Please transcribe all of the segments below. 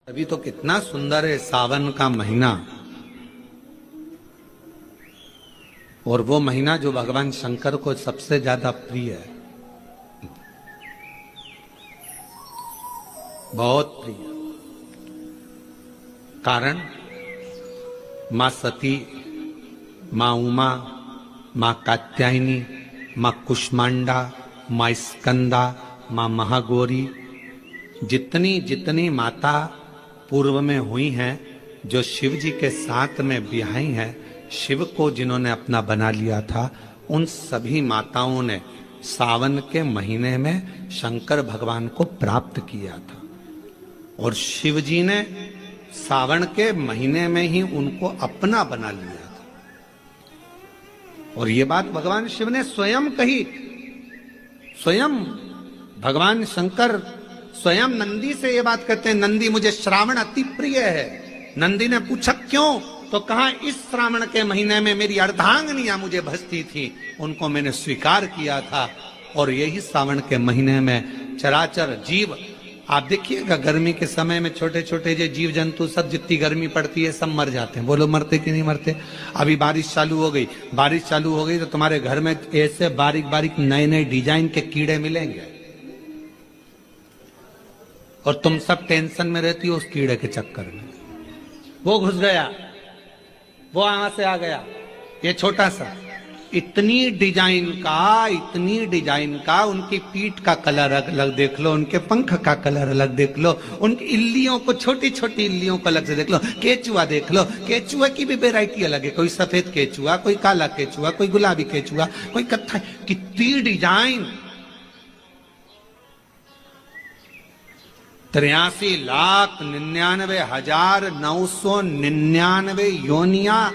अभी तो कितना सुंदर है सावन का महीना, और वो महीना जो भगवान शंकर को सबसे ज्यादा प्रिय है, बहुत प्रिय। कारण मां सती, मां उमा, मां कात्यायनी, मां कुष्मांडा, मां स्कंदा, मां महागौरी, जितनी जितनी माता पूर्व में हुई हैं, जो शिव जी के साथ में ब्याही हैं, शिव को जिन्होंने अपना बना लिया था, उन सभी माताओं ने सावन के महीने में शंकर भगवान को प्राप्त किया था। और शिव जी ने सावन के महीने में ही उनको अपना बना लिया था। और ये बात भगवान शिव ने स्वयं कही। स्वयं भगवान शंकर स्वयं नंदी से ये बात कहते हैं, नंदी मुझे श्रावण अति प्रिय है। नंदी ने पूछा क्यों, तो कहा इस श्रावण के महीने में मेरी अर्धांगिनियां मुझे भजती थी, उनको मैंने स्वीकार किया था। और यही सावन के महीने में चराचर जीव, आप देखिएगा गर्मी के समय में छोटे छोटे जो जीव जंतु सब, जितनी गर्मी पड़ती है सब मर जाते हैं। बोलो मरते कि नहीं मरते? अभी बारिश चालू हो गई, बारिश चालू हो गई तो तुम्हारे घर में ऐसे बारीक बारीक नए नए डिजाइन के कीड़े मिलेंगे, और तुम सब टेंशन में रहती हो उस कीड़े के चक्कर में। वो घुस गया, वो वहां से आ गया, ये छोटा सा, इतनी डिजाइन का, उनकी पीठ का कलर अलग देख लो, उनके पंख का कलर अलग देख लो, उनकी इल्लियों को, छोटी छोटी इल्लियों को अलग से देख लो, केचुआ देख लो, केचुआ की भी वैरायटी अलग है, कोई सफेद केचुआ, कोई काला केचुआ, कोई गुलाबी केचुआ, कोई कत्था, कितनी डिजाइन। 83,99,999 योनिया,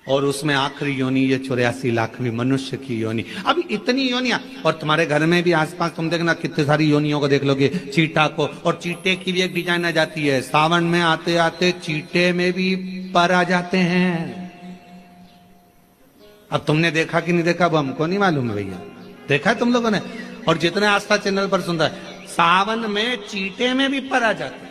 और उसमें आखिरी योनि ये 84,00,000वीं मनुष्य की योनि। अब इतनी योनियां, और तुम्हारे घर में भी आसपास तुम देखना कितनी सारी योनियों को देख लोगे, चीटा को, और चीटे की भी एक डिजाइन आ जाती है। सावन में आते आते चीटे में भी पर आ जाते हैं। अब तुमने देखा कि नहीं देखा वो हमको नहीं मालूम भैया, देखा है तुम लोगों ने? और जितने आस्था चैनल पर सुन रहा है, सावन में चीटे में भी पर आ जाते हैं।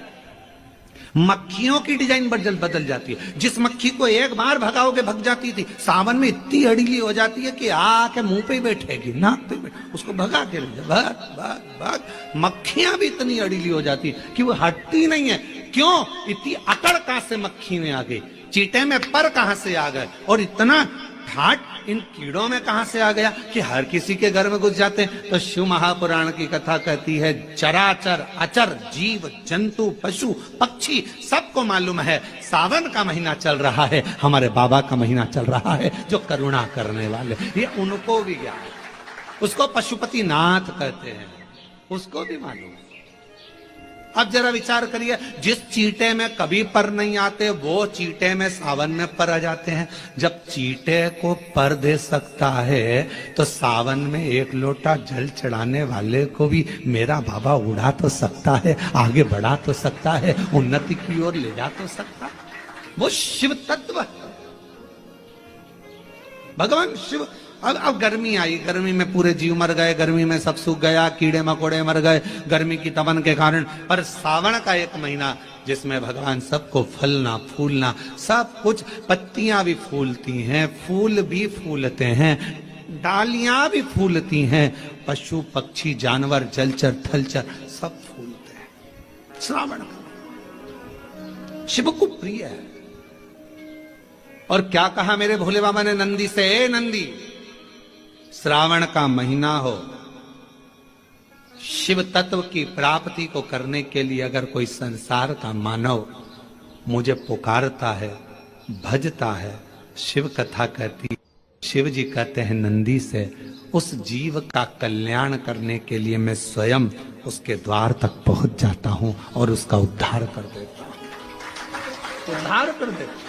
मक्खियों की डिजाइन बदल जाती है। जिस मक्खी को एक बार भगाओगे भग जाती थी, सावन में इतनी अड़ीली हो जाती है कि आके मुंह पे बैठेगी, नाक पे उसको भगा के ले जाए, भाग भाग भाग। मक्खियां भी इतनी अड़ीली हो जाती है कि वो हटती नहीं है। क्यों? इतनी अकड़ कहां से मक्खी में आ गई, चीटे में पर कहां से आ गए, और इतना ठाट इन कीड़ों में कहां से आ गया कि हर किसी के घर में घुस जाते हैं। तो शिव महापुराण की कथा कहती है, चराचर अचर जीव जंतु पशु पक्षी सबको मालूम है सावन का महीना चल रहा है, हमारे बाबा का महीना चल रहा है, जो करुणा करने वाले, ये उनको भी ज्ञान है। उसको पशुपति नाथ कहते हैं, उसको भी मालूम है। अब जरा विचार करिए, जिस चीटे में कभी पर नहीं आते, वो चीटे में सावन में पर आ जाते हैं। जब चीटे को पर दे सकता है, तो सावन में एक लोटा जल चढ़ाने वाले को भी मेरा बाबा उड़ा तो सकता है, आगे बढ़ा तो सकता है, उन्नति की ओर ले जा तो सकता है। वो शिव तत्व है, भगवान शिव। अब गर्मी आई, गर्मी में पूरे जीव मर गए, गर्मी में सब सूख गया, कीड़े मकोड़े मर गए गर्मी की तपन के कारण। पर सावन का एक महीना जिसमें भगवान सबको फलना फूलना सब कुछ, पत्तियां भी फूलती हैं, फूल भी फूलते हैं, डालियां भी फूलती हैं, पशु पक्षी जानवर जलचर थलचर सब फूलते हैं। श्रावण शिव को प्रिय है। और क्या कहा मेरे भोले बाबा ने नंदी से, ए नंदी, श्रावण का महीना हो, शिव तत्व की प्राप्ति को करने के लिए अगर कोई संसार का मानव मुझे पुकारता है, भजता है, शिव कथा कहती है, शिव जी कहते हैं नंदी से, उस जीव का कल्याण करने के लिए मैं स्वयं उसके द्वार तक पहुंच जाता हूं और उसका उद्धार कर देता हूं, उद्धार कर देता हूं।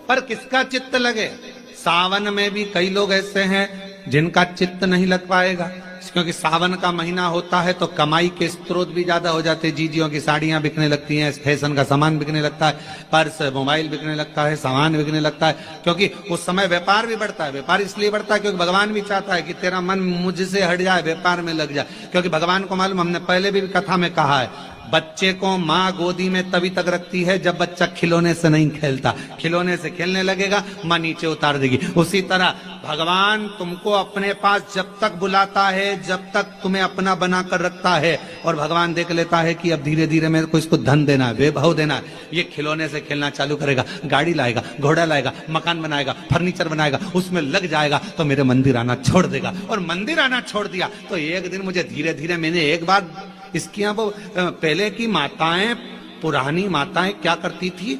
पर किसका चित्त लगे? सावन में भी कई लोग ऐसे हैं जिनका चित्त नहीं लग पाएगा, क्योंकि सावन का महीना होता है तो कमाई के स्रोत भी ज्यादा हो जाते हैं। जीजियों की साड़ियां बिकने लगती हैं, फैशन का सामान बिकने लगता है, पर्स मोबाइल बिकने लगता है, सामान बिकने लगता है, क्योंकि उस समय व्यापार भी बढ़ता है। व्यापार इसलिए बढ़ता है क्योंकि भगवान भी चाहता है कि तेरा मन मुझसे हट जाए, व्यापार में लग जाए। क्योंकि भगवान को मालूम, हमने पहले भी कथा में कहा है, बच्चे को माँ गोदी में तभी तक रखती है जब बच्चा खिलौने से नहीं खेलता। खिलौने से खेलने लगेगा, माँ नीचे उतार देगी। उसी तरह भगवान तुमको अपने पास जब तक बुलाता है, जब तक तुम्हें अपना बना कर रखता है, और भगवान देख लेता है कि अब धीरे धीरे मेरे को इसको धन देना है, वैभव देना है, ये खिलौने से खेलना चालू करेगा, गाड़ी लाएगा, घोड़ा लाएगा, मकान बनाएगा, फर्नीचर बनाएगा, उसमें लग जाएगा, तो मेरे मंदिर आना छोड़ देगा। और मंदिर आना छोड़ दिया तो एक दिन मुझे धीरे धीरे, मैंने एक बार इसकी वो पहले की माताएं, पुरानी माताएं क्या करती थी,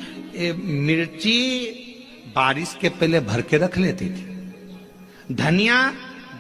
मिर्ची बारिश के पहले भर के रख लेती थी, धनिया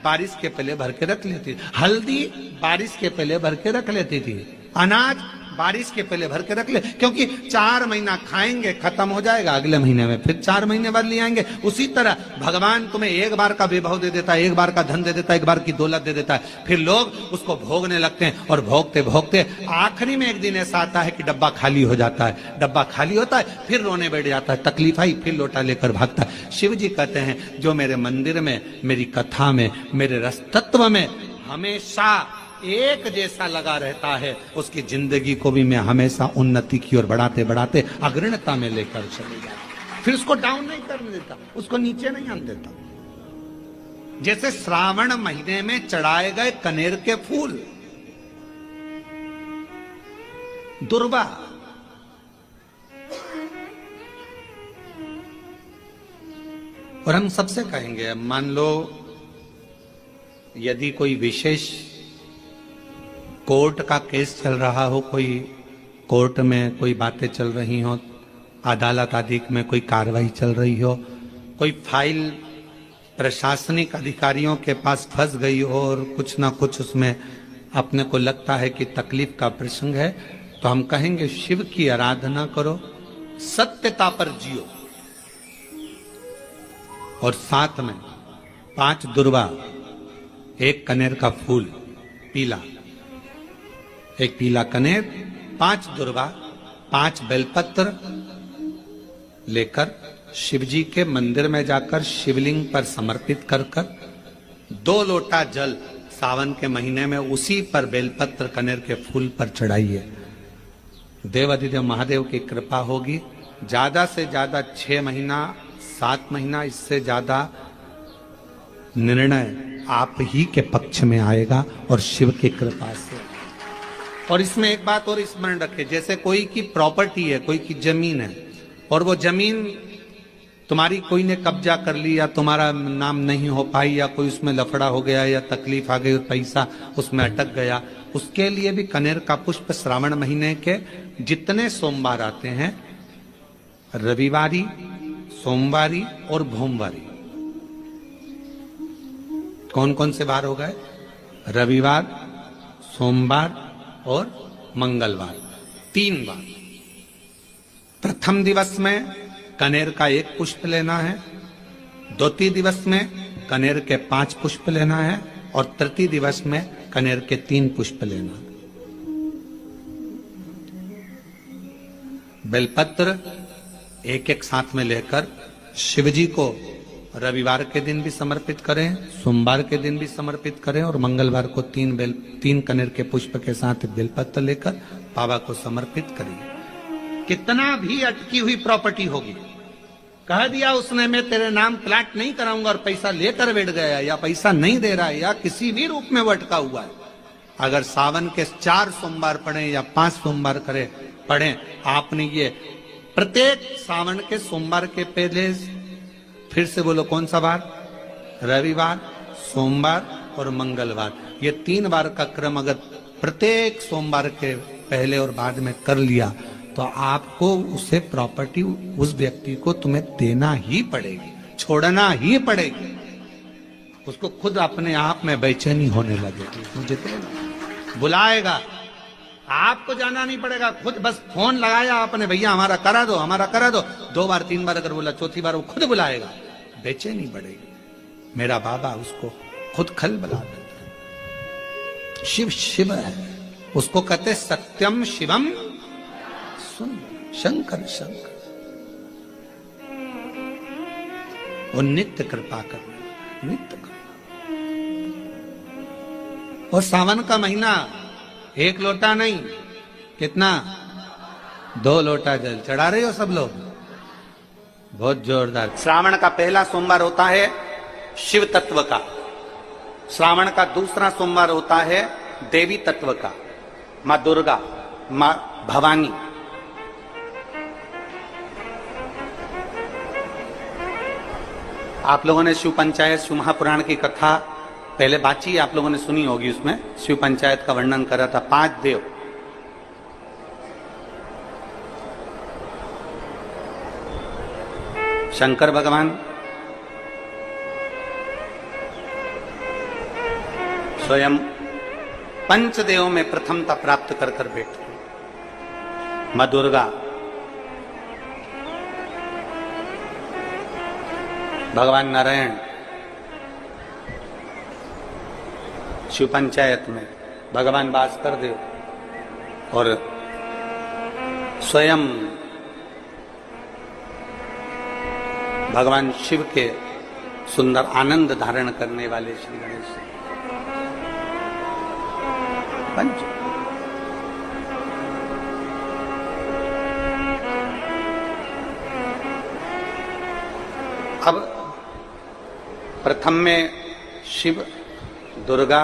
बारिश के पहले भर के रख लेती थी, हल्दी बारिश के पहले भर के रख लेती थी, अनाज बारिश के पहले भर के रख ले, क्योंकि 4 महीना खाएंगे, खत्म हो जाएगा, अगले महीने में फिर 4 महीने बाद ले आएंगे। उसी तरह भगवान तुम्हें एक बार का वैभव दे देता है, एक बार का धन दे देता है, एक बार की दौलत दे देता है, फिर लोग उसको भोगने लगते हैं, और भोगते भोगते आखिरी में एक दिन ऐसा आता है कि डब्बा खाली हो जाता है। डब्बा खाली होता है, फिर रोने बैठ जाता है, तकलीफ आई, फिर लोटा लेकर भागता है। शिव जी कहते हैं, जो मेरे मंदिर में, मेरी कथा में, मेरे रस तत्व में हमेशा एक जैसा लगा रहता है, उसकी जिंदगी को भी मैं हमेशा उन्नति की ओर बढ़ाते बढ़ाते अग्रणता में लेकर चले जाता। फिर उसको डाउन नहीं करने देता, उसको नीचे नहीं आने देता। जैसे श्रावण महीने में चढ़ाए गए कनेर के फूल, दुर्वा, और हम सबसे कहेंगे, मान लो यदि कोई विशेष कोर्ट का केस चल रहा हो, कोई कोर्ट में कोई बातें चल रही हो, अदालत आदि में कोई कार्रवाई चल रही हो, कोई फाइल प्रशासनिक अधिकारियों के पास फंस गई हो और कुछ ना कुछ उसमें अपने को लगता है कि तकलीफ का प्रसंग है, तो हम कहेंगे शिव की आराधना करो, सत्यता पर जियो, और साथ में 5 दुर्वा, 1 कनेर का फूल पीला, 1 पीला कनेर, 5 दुर्वा, 5 बेलपत्र लेकर शिव जी के मंदिर में जाकर शिवलिंग पर समर्पित कर 2 लोटा जल सावन के महीने में उसी पर बेलपत्र कनेर के फूल पर चढ़ाइए। देवाधिदेव महादेव की कृपा होगी। ज्यादा से ज्यादा 6 महीना, 7 महीना, इससे ज्यादा निर्णय आप ही के पक्ष में आएगा और शिव की कृपा से। और इसमें एक बात और स्मरण रखें, जैसे कोई की प्रॉपर्टी है, कोई की जमीन है, और वो जमीन तुम्हारी कोई ने कब्जा कर ली, या तुम्हारा नाम नहीं हो पाई, या कोई उसमें लफड़ा हो गया, या तकलीफ आ गई और पैसा उसमें अटक गया, उसके लिए भी कनेर का पुष्प श्रावण महीने के जितने सोमवार आते हैं, रविवारी, सोमवारी और भोमवारी, कौन कौन से बार हो गए? रविवार, सोमवार और मंगलवार, 3 बार। प्रथम दिवस में कनेर का 1 पुष्प लेना है, द्वितीय दिवस में कनेर के 5 पुष्प लेना है, और तृतीय दिवस में कनेर के 3 पुष्प लेना है। बेलपत्र 1-1 साथ में लेकर शिव जी को रविवार के दिन भी समर्पित करें, सोमवार के दिन भी समर्पित करें, और मंगलवार को 3 कनेर के पुष्प के साथ बेलपत्र लेकर बाबा को समर्पित करिए। कितना भी अटकी हुई प्रॉपर्टी होगी, कह दिया उसने मैं तेरे नाम प्लाट नहीं कराऊंगा, और पैसा लेकर बैठ गया, या पैसा नहीं दे रहा है, या किसी भी रूप में वो अटका हुआ है, अगर सावन के 4 सोमवार पढ़े या 5 सोमवार पढ़े, आपने ये प्रत्येक सावन के सोमवार के पहले, फिर से बोलो कौन सा बार? रविवार, सोमवार और मंगलवार, ये 3 बार का क्रम अगर प्रत्येक सोमवार के पहले और बाद में कर लिया, तो आपको उसे प्रॉपर्टी उस व्यक्ति को तुम्हें देना ही पड़ेगी, छोड़ना ही पड़ेगी। उसको खुद अपने आप में बेचैनी होने लगेगी, मुझे तो बुलाएगा, आपको जाना नहीं पड़ेगा, खुद बस फोन लगाया आपने, भैया हमारा करा दो, हमारा करा दो, 2 बार 3 बार अगर बोला, चौथी बार वो खुद बुलाएगा, बेचैनी बढ़ेगी। मेरा बाबा उसको खुद खल बुला देता है। शिव शिव है, उसको कहते सत्यम शिवम सुंदर, शंकर शंकर, वो नित्य कृपा करना, नित्य कृपा। और सावन का महीना 1 लोटा नहीं, कितना? 2 लोटा जल चढ़ा रहे हो सब लोग? बहुत जोरदार। श्रावण का पहला सोमवार होता है शिव तत्व का, श्रावण का दूसरा सोमवार होता है देवी तत्व का, मां दुर्गा, मां भवानी। आप लोगों ने शिव पंचायत, शिव महापुराण की कथा पहले बाची आप लोगों ने सुनी होगी। उसमें शिव पंचायत का वर्णन करा था। 5 देव, शंकर भगवान, स्वयं पंचदेव में प्रथमता प्राप्त कर कर बैठे, मां दुर्गा, भगवान नारायण शिव पंचायत में, भगवान भास्कर देव और स्वयं भगवान शिव के सुंदर आनंद धारण करने वाले श्री गणेश पंच। अब प्रथम में शिव, दुर्गा,